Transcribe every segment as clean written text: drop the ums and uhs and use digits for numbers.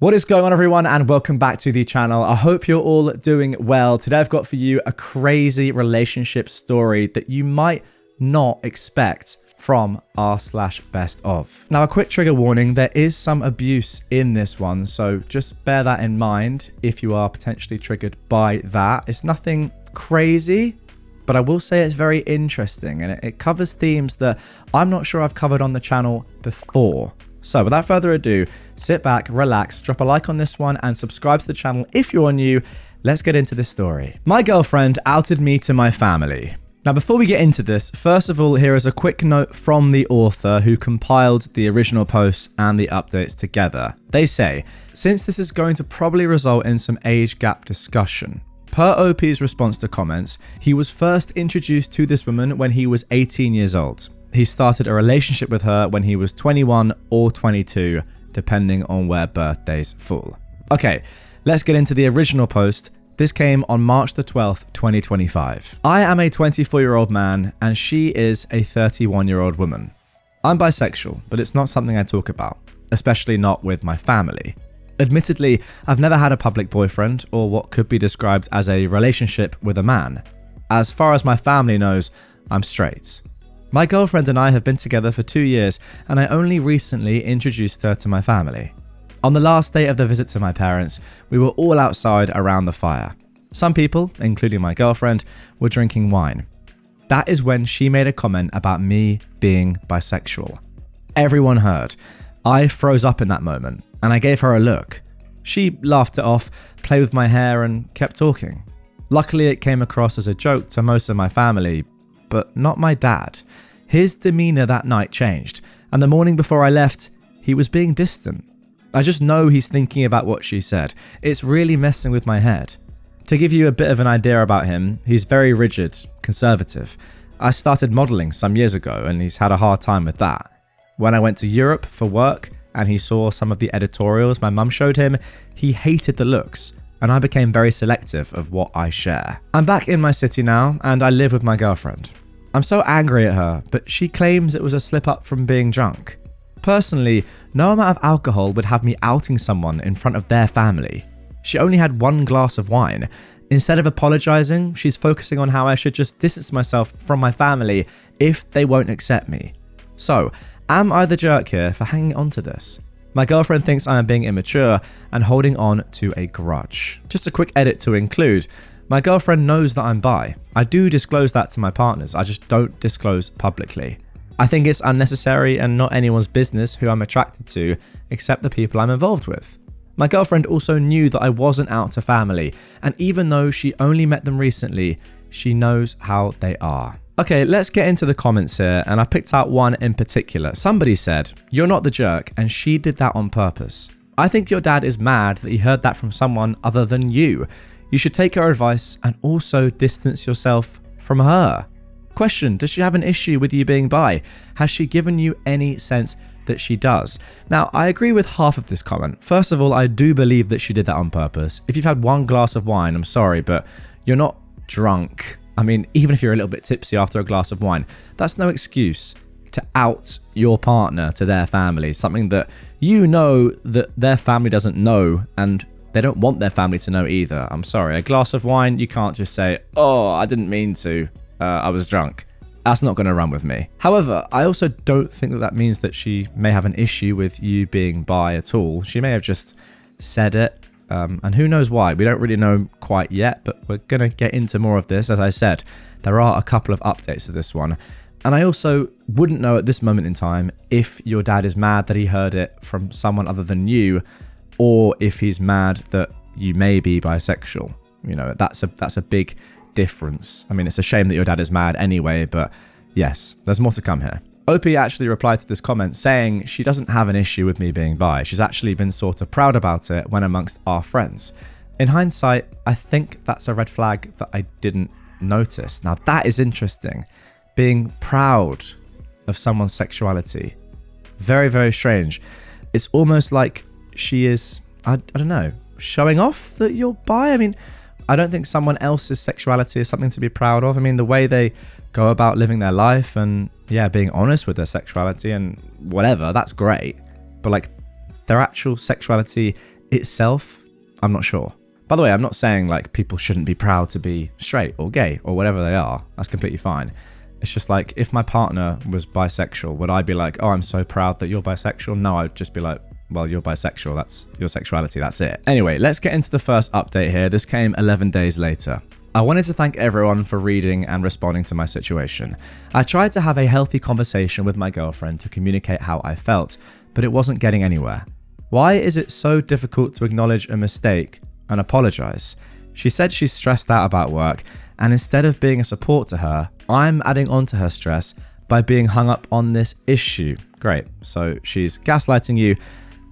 What is going on, everyone, and welcome back to the channel. I hope you're all doing well. Today I've got for you a crazy relationship story that you might not expect from r/best of. Now, a quick trigger warning, there is some abuse in this one, so just bear that in mind if you are potentially triggered by that. It's nothing crazy, but I will say it's very interesting, and it covers themes that I'm not sure I've covered on the channel before. So without further ado, sit back, relax, drop a like on this one, and subscribe to the channel if you're new. Let's get into this story. My girlfriend outed me to my family. Now, before we get into this, first of all, here is a quick note from the author who compiled the original posts and the updates together. They say, since this is going to probably result in some age gap discussion, per OP's response to comments, he was first introduced to this woman when he was 18 years old. He started a relationship with her when he was 21 or 22, depending on where birthdays fall. Okay, let's get into the original post. This came on March the 12th, 2025. I am a 24-year-old man and she is a 31-year-old woman. I'm bisexual, but it's not something I talk about, especially not with my family. Admittedly, I've never had a public boyfriend or what could be described as a relationship with a man. As far as my family knows, I'm straight. My girlfriend and I have been together for 2 years, and I only recently introduced her to my family. On the last day of the visit to my parents, we were all outside around the fire. Some people, including my girlfriend, were drinking wine. That is when she made a comment about me being bisexual. Everyone heard. I froze up in that moment, and I gave her a look. She laughed it off, played with my hair, and kept talking. Luckily, it came across as a joke to most of my family, but not my dad. His demeanor that night changed, and the morning before I left, he was being distant. I just know he's thinking about what she said. It's really messing with my head. To give you a bit of an idea about him, he's very rigid, conservative. I started modeling some years ago, and he's had a hard time with that. When I went to Europe for work, and he saw some of the editorials my mum showed him, he hated the looks, and I became very selective of what I share. I'm back in my city now, and I live with my girlfriend. I'm so angry at her, but she claims it was a slip up from being drunk. Personally, no amount of alcohol would have me outing someone in front of their family. She only had 1 glass of wine. Instead of apologizing, she's focusing on how I should just distance myself from my family if they won't accept me. So, am I the jerk here for hanging on to this? My girlfriend thinks I am being immature and holding on to a grudge. Just a quick edit to include. My girlfriend knows that I'm bi. I do disclose that to my partners, I just don't disclose publicly. I think it's unnecessary and not anyone's business who I'm attracted to, except the people I'm involved with. My girlfriend also knew that I wasn't out to family, and even though she only met them recently, she knows how they are. Okay, let's get into the comments here, and I picked out one in particular. Somebody said, "You're not the jerk, and she did that on purpose. I think your dad is mad that he heard that from someone other than you. You should take her advice and also distance yourself from her." Question, does she have an issue with you being bi? Has she given you any sense that she does? Now, I agree with half of this comment. First of all, I do believe that she did that on purpose. If you've had 1 glass of wine, I'm sorry, but you're not drunk. I mean, even if you're a little bit tipsy after a glass of wine, that's no excuse to out your partner to their family, something that you know that their family doesn't know, and they don't want their family to know either. I'm sorry, a glass of wine, you can't just say, "Oh, I didn't mean to, I was drunk." That's not going to run with me. However, I also don't think that means that she may have an issue with you being bi at all. She may have just said it, and who knows why. We don't really know quite yet, but we're going to get into more of this. As I said, there are a couple of updates to this one. And I also wouldn't know at this moment in time if your dad is mad that he heard it from someone other than you, or if he's mad that you may be bisexual. You know, that's a big difference. I mean, it's a shame that your dad is mad anyway, but yes, there's more to come here. OP actually replied to this comment saying she doesn't have an issue with me being bi. She's actually been sort of proud about it when amongst our friends. In hindsight, I think that's a red flag that I didn't notice. Now that is interesting. Being proud of someone's sexuality. Very, very strange. It's almost like she is, I don't know, showing off that you're bi. I mean, I don't think someone else's sexuality is something to be proud of. I mean, the way they go about living their life and, yeah, being honest with their sexuality and whatever, that's great. But, like, their actual sexuality itself, I'm not sure. By the way, I'm not saying like people shouldn't be proud to be straight or gay or whatever they are. That's completely fine. It's just like, if my partner was bisexual, would I be like, oh, I'm so proud that you're bisexual? No, I'd just be like, well, you're bisexual. That's your sexuality. That's it. Anyway, let's get into the first update here. This came 11 days later. I wanted to thank everyone for reading and responding to my situation. I tried to have a healthy conversation with my girlfriend to communicate how I felt, but it wasn't getting anywhere. Why is it so difficult to acknowledge a mistake and apologize? She said she's stressed out about work, and instead of being a support to her, I'm adding on to her stress by being hung up on this issue. Great. So she's gaslighting you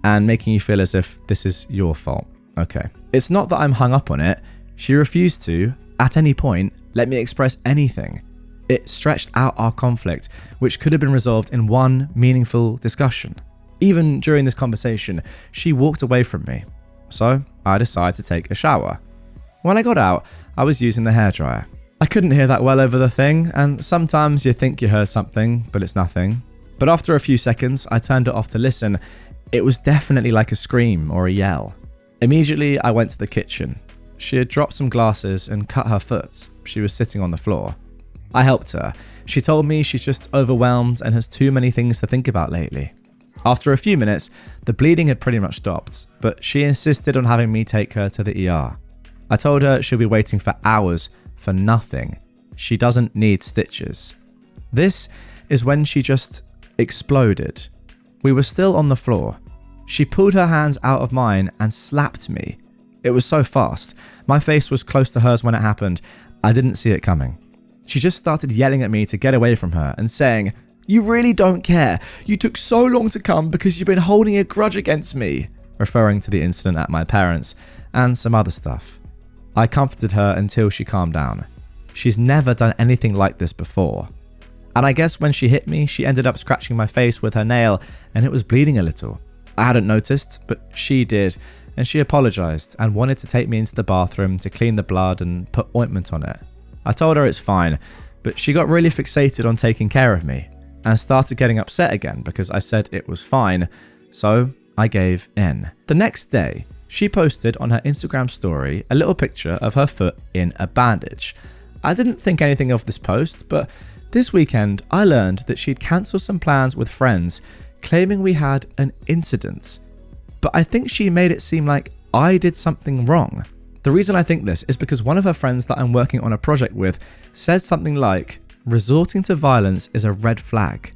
and making you feel as if this is your fault. Okay. It's not that I'm hung up on it. She refused to, at any point, let me express anything. It stretched out our conflict, which could have been resolved in one meaningful discussion. Even during this conversation, she walked away from me. So I decided to take a shower. When I got out, I was using the hairdryer. I couldn't hear that well over the thing, and sometimes you think you heard something, but it's nothing. But after a few seconds, I turned it off to listen. It was definitely like a scream or a yell. Immediately, I went to the kitchen. She had dropped some glasses and cut her foot. She was sitting on the floor. I helped her. She told me she's just overwhelmed and has too many things to think about lately. After a few minutes, the bleeding had pretty much stopped, but she insisted on having me take her to the ER. I told her she'll be waiting for hours for nothing. She doesn't need stitches. This is when she just exploded. We were still on the floor. She pulled her hands out of mine and slapped me. It was so fast. My face was close to hers when it happened. I didn't see it coming. She just started yelling at me to get away from her and saying, "You really don't care. You took so long to come because you've been holding a grudge against me," referring to the incident at my parents' and some other stuff. I comforted her until she calmed down. She's never done anything like this before. And I guess when she hit me, she ended up scratching my face with her nail and it was bleeding a little. I hadn't noticed, but she did, and she apologized and wanted to take me into the bathroom to clean the blood and put ointment on it. I told her it's fine, but she got really fixated on taking care of me and started getting upset again because I said it was fine, so I gave in. The next day, she posted on her Instagram story a little picture of her foot in a bandage. I didn't think anything of this post, but this weekend I learned that she'd cancelled some plans with friends, claiming we had an incident. But I think she made it seem like I did something wrong. The reason I think this is because one of her friends that I'm working on a project with said something like, "Resorting to violence is a red flag."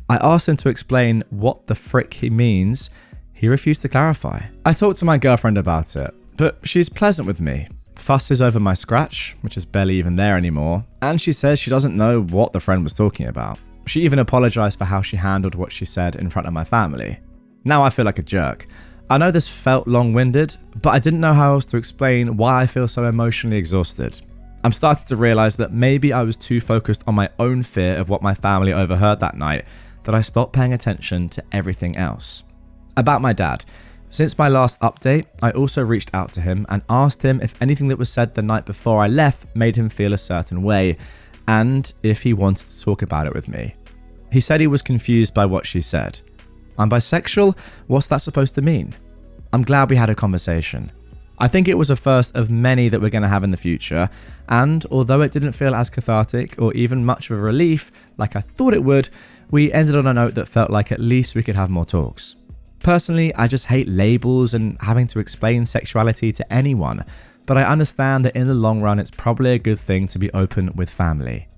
I asked him to explain what the frick he means. He refused to clarify. I talked to my girlfriend about it, but she's pleasant with me. Fusses over my scratch, which is barely even there anymore, and she says she doesn't know what the friend was talking about. She even apologized for how she handled what she said in front of my family. Now I feel like a jerk. I know this felt long-winded, but I didn't know how else to explain why I feel so emotionally exhausted. I'm starting to realize that maybe I was too focused on my own fear of what my family overheard that night that I stopped paying attention to everything else. About my dad. Since my last update, I also reached out to him and asked him if anything that was said the night before I left made him feel a certain way, and if he wanted to talk about it with me. He said he was confused by what she said. I'm bisexual? What's that supposed to mean? I'm glad we had a conversation. I think it was a first of many that we're going to have in the future, and although it didn't feel as cathartic or even much of a relief like I thought it would, we ended on a note that felt like at least we could have more talks. Personally, I just hate labels and having to explain sexuality to anyone, but I understand that in the long run it's probably a good thing to be open with family.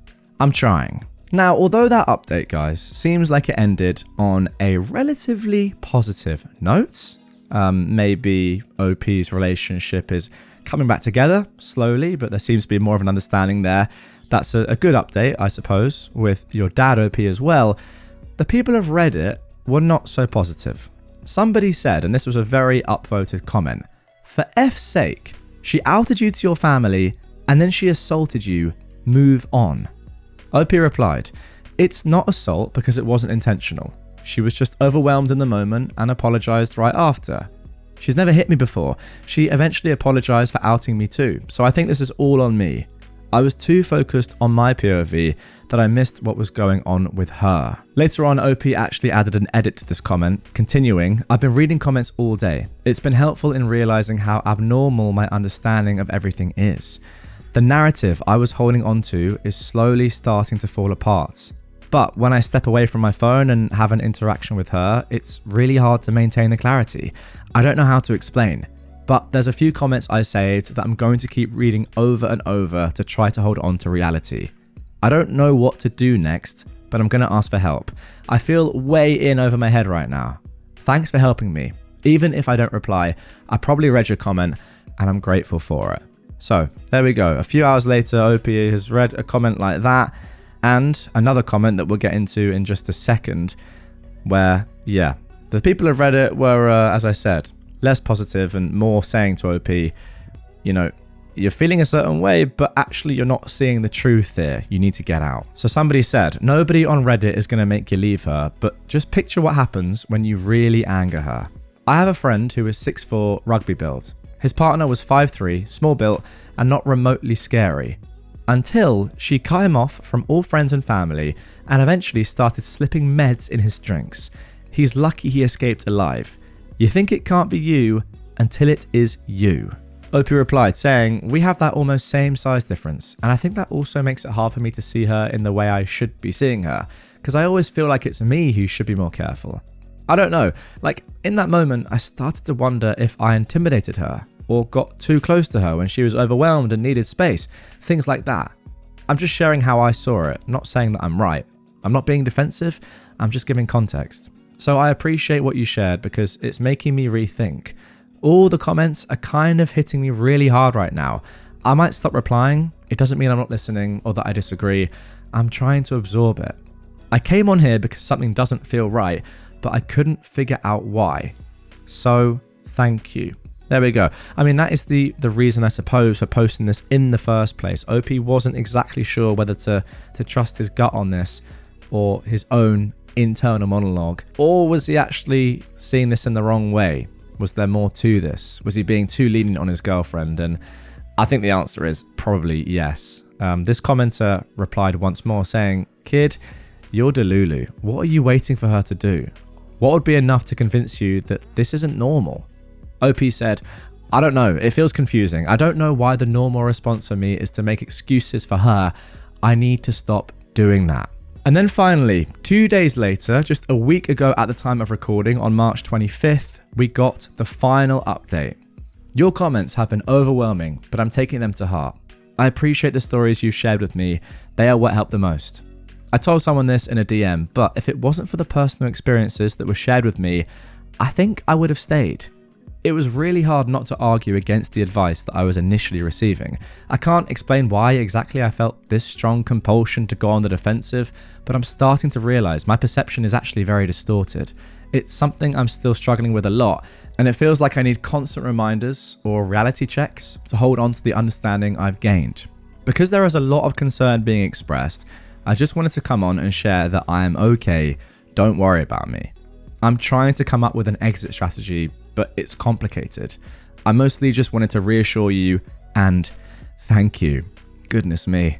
I'm trying. Now, although that update, guys, seems like it ended on a relatively positive note, maybe OP's relationship is coming back together slowly, but there seems to be more of an understanding there. That's a good update, I suppose, with your dad OP as well. The people of Reddit were not so positive. Somebody said, and this was a very upvoted comment, "For F's sake, she outed you to your family and then she assaulted you. Move on." OP replied, "It's not assault because it wasn't intentional. She was just overwhelmed in the moment and apologized right after. She's never hit me before. She eventually apologized for outing me too, so I think this is all on me. I was too focused on my POV that I missed what was going on with her. Later on, OP actually added an edit to this comment, continuing, I've been reading comments all day. It's been helpful in realizing how abnormal my understanding of everything is. The narrative I was holding onto is slowly starting to fall apart. But when I step away from my phone and have an interaction with her, it's really hard to maintain the clarity. I don't know how to explain. But there's a few comments I saved that I'm going to keep reading over and over to try to hold on to reality. I don't know what to do next, but I'm going to ask for help. I feel way in over my head right now. Thanks for helping me. Even if I don't reply, I probably read your comment and I'm grateful for it. So there we go. A few hours later, OP has read a comment like that and another comment that we'll get into in just a second where, yeah, the people of Reddit were, as I said, less positive and more saying to OP, you know, you're feeling a certain way, but actually you're not seeing the truth here. You need to get out. So somebody said, nobody on Reddit is going to make you leave her, but just picture what happens when you really anger her. I have a friend who is 6'4", rugby build. His partner was 5'3", small built, and not remotely scary. Until she cut him off from all friends and family, and eventually started slipping meds in his drinks. He's lucky he escaped alive. You think it can't be you until it is you. OP replied saying, we have that almost same size difference, and I think that also makes it hard for me to see her in the way I should be seeing her, because I always feel like it's me who should be more careful. I don't know, like in that moment I started to wonder if I intimidated her or got too close to her when she was overwhelmed and needed space, things like that. I'm just sharing how I saw it, not saying that I'm right. I'm not being defensive, I'm just giving context. So I appreciate what you shared because it's making me rethink. All the comments are kind of hitting me really hard right now. I might stop replying. It doesn't mean I'm not listening or that I disagree. I'm trying to absorb it. I came on here because something doesn't feel right, but I couldn't figure out why. So thank you. There we go. I mean, that is the reason, I suppose, for posting this in the first place. OP wasn't exactly sure whether to trust his gut on this or his own internal monologue, or was he actually seeing this in the wrong way? Was there more to this? Was he being too lenient on his girlfriend? And I think the answer is probably yes. This commenter replied once more saying, kid, you're delulu. What are you waiting for her to do? What would be enough to convince you that this isn't normal? OP said, I don't know. It feels confusing. I don't know why the normal response for me is to make excuses for her. I need to stop doing that. And then finally, 2 days later, just a week ago at the time of recording on March 25th, we got the final update. Your comments have been overwhelming, but I'm taking them to heart. I appreciate the stories you shared with me. They are what helped the most. I told someone this in a DM, but if it wasn't for the personal experiences that were shared with me, I think I would have stayed. It was really hard not to argue against the advice that I was initially receiving. I can't explain why exactly I felt this strong compulsion to go on the defensive, but I'm starting to realize my perception is actually very distorted. It's something I'm still struggling with a lot, and it feels like I need constant reminders or reality checks to hold on to the understanding I've gained. Because there is a lot of concern being expressed, I just wanted to come on and share that I am okay, don't worry about me. I'm trying to come up with an exit strategy, but it's complicated. I mostly just wanted to reassure you and thank you. Goodness me.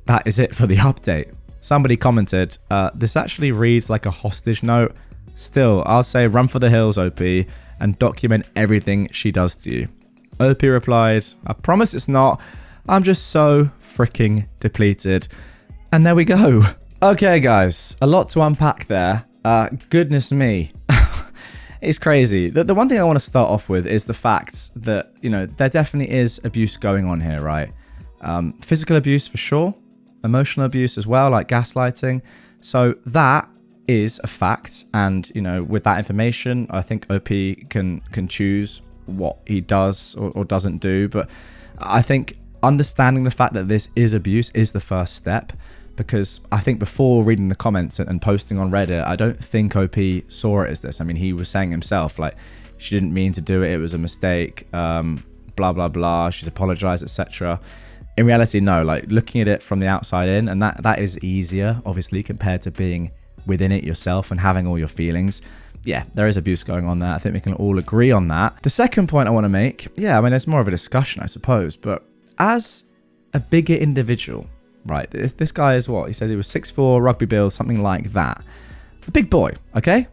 That is it for the update. Somebody commented, this actually reads like a hostage note. Still, I'll say run for the hills, OP, and document everything she does to you. OP replied, I promise it's not. I'm just so freaking depleted. And there we go. Okay, guys, a lot to unpack there. Goodness me. It's crazy. The one thing I want to start off with is the fact that, you know, there definitely is abuse going on here, right? Physical abuse for sure. Emotional abuse as well, like gaslighting. So that is a fact. And, you know, with that information, I think OP can choose what he does or doesn't do. But I think understanding the fact that this is abuse is the first step. Because I think before reading the comments and posting on Reddit, I don't think OP saw it as this. I mean, he was saying himself, like, she didn't mean to do it. It was a mistake, blah, blah, blah. She's apologized, etc. In reality, no, like looking at it from the outside in, and that is easier, obviously, compared to being within it yourself and having all your feelings. Yeah, there is abuse going on there. I think we can all agree on that. The second point I want to make, yeah, I mean, it's more of a discussion, I suppose, but as a bigger individual, right? This guy is what? He said he was 6'4", rugby build, something like that. A big boy, okay?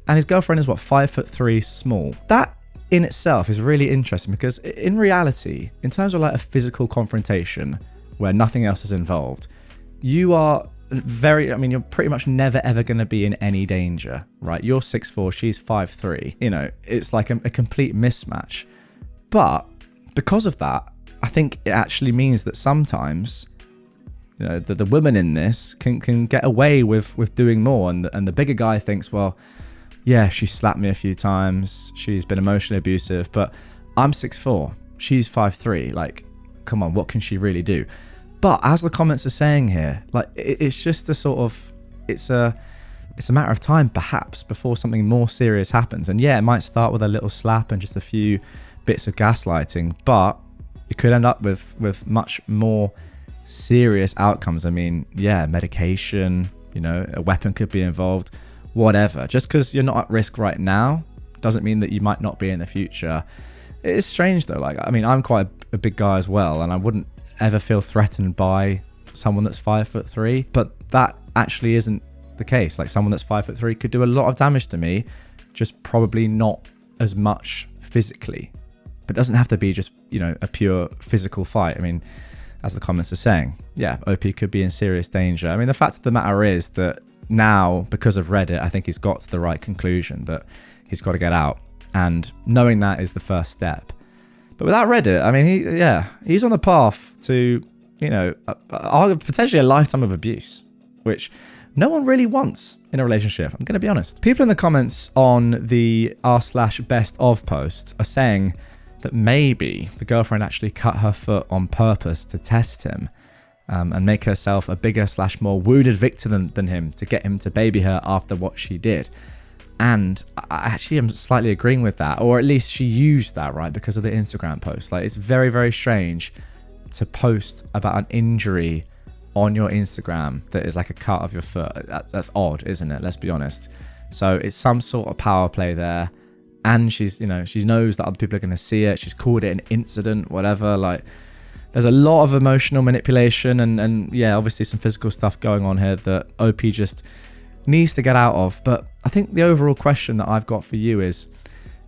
And his girlfriend is what, 5'3", small. That in itself is really interesting because in reality, in terms of like a physical confrontation where nothing else is involved, you are you're pretty much never ever going to be in any danger, right? You're 6'4", she's 5'3". You know, it's like a complete mismatch. But because of that, I think it actually means that sometimes, you know, the women in this can get away with doing more, and the bigger guy thinks, well, yeah, she slapped me a few times, she's been emotionally abusive, but I'm 6'4", she's 5'3". Like, come on, what can she really do? But as the comments are saying here, like, it's just a sort of, it's a matter of time perhaps before something more serious happens. And yeah, it might start with a little slap and just a few bits of gaslighting, but it could end up with much more serious outcomes. I mean, yeah, medication, you know, a weapon could be involved, whatever. Just because you're not at risk right now doesn't mean that you might not be in the future. It is strange though. Like, I mean, I'm quite a big guy as well, and I wouldn't ever feel threatened by someone that's 5'3", but that actually isn't the case. Like, someone that's 5'3" could do a lot of damage to me, just probably not as much physically. But it doesn't have to be just, you know, a pure physical fight. I mean, as the comments are saying, yeah, OP could be in serious danger. I mean, the fact of the matter is that now, because of Reddit, I think he's got to the right conclusion that he's got to get out, and knowing that is the first step. But without Reddit, I mean, he's on the path to, you know, potentially a lifetime of abuse, which no one really wants in a relationship. I'm going to be honest. People in the comments on the r/best of post are saying that maybe the girlfriend actually cut her foot on purpose to test him, and make herself a bigger / more wounded victim than him to get him to baby her after what she did. And I actually am slightly agreeing with that, or at least she used that, right, because of the Instagram post. Like, it's very, very strange to post about an injury on your Instagram that is like a cut of your foot. That's odd, isn't it? Let's be honest. So it's some sort of power play there, and she's, you know, she knows that other people are going to see it. She's called it an incident, whatever. Like, there's a lot of emotional manipulation and yeah, obviously some physical stuff going on here that OP just needs to get out of. But I think the overall question that I've got for you is,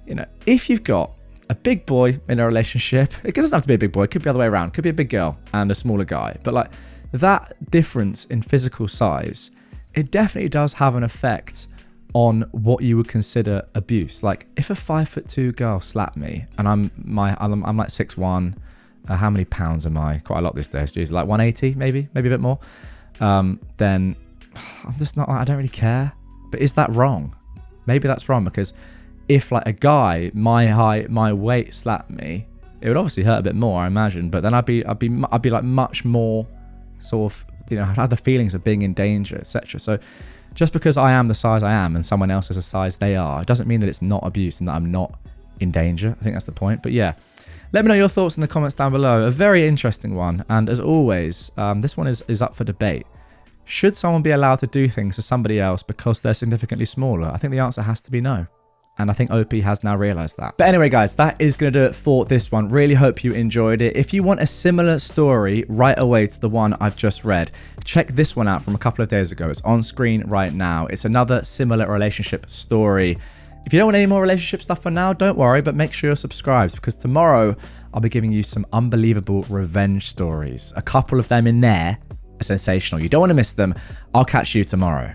you know, if you've got a big boy in a relationship, it doesn't have to be a big boy, it could be the other way around, it could be a big girl and a smaller guy, but like that difference in physical size, it definitely does have an effect on what you would consider abuse. Like, if a 5'2" girl slapped me and I'm like 6'1", how many pounds am I? Quite a lot these days. Geez, like 180, maybe a bit more. Then I'm just not. I don't really care. But is that wrong? Maybe that's wrong, because if like a guy my height, my weight slapped me, it would obviously hurt a bit more, I imagine. But then I'd be like much more sort of, you know, I'd have the feelings of being in danger, etc. So just because I am the size I am and someone else is the size they are, it doesn't mean that it's not abuse and that I'm not in danger. I think that's the point. But yeah. Let me know your thoughts in the comments down below. A very interesting one. And as always, this one is up for debate. Should someone be allowed to do things to somebody else because they're significantly smaller? I think the answer has to be no. And I think OP has now realized that. But anyway, guys, that is going to do it for this one. Really hope you enjoyed it. If you want a similar story right away to the one I've just read, check this one out from a couple of days ago. It's on screen right now. It's another similar relationship story. If you don't want any more relationship stuff for now, don't worry, but make sure you're subscribed, because tomorrow I'll be giving you some unbelievable revenge stories. A couple of them in there are sensational. You don't want to miss them. I'll catch you tomorrow.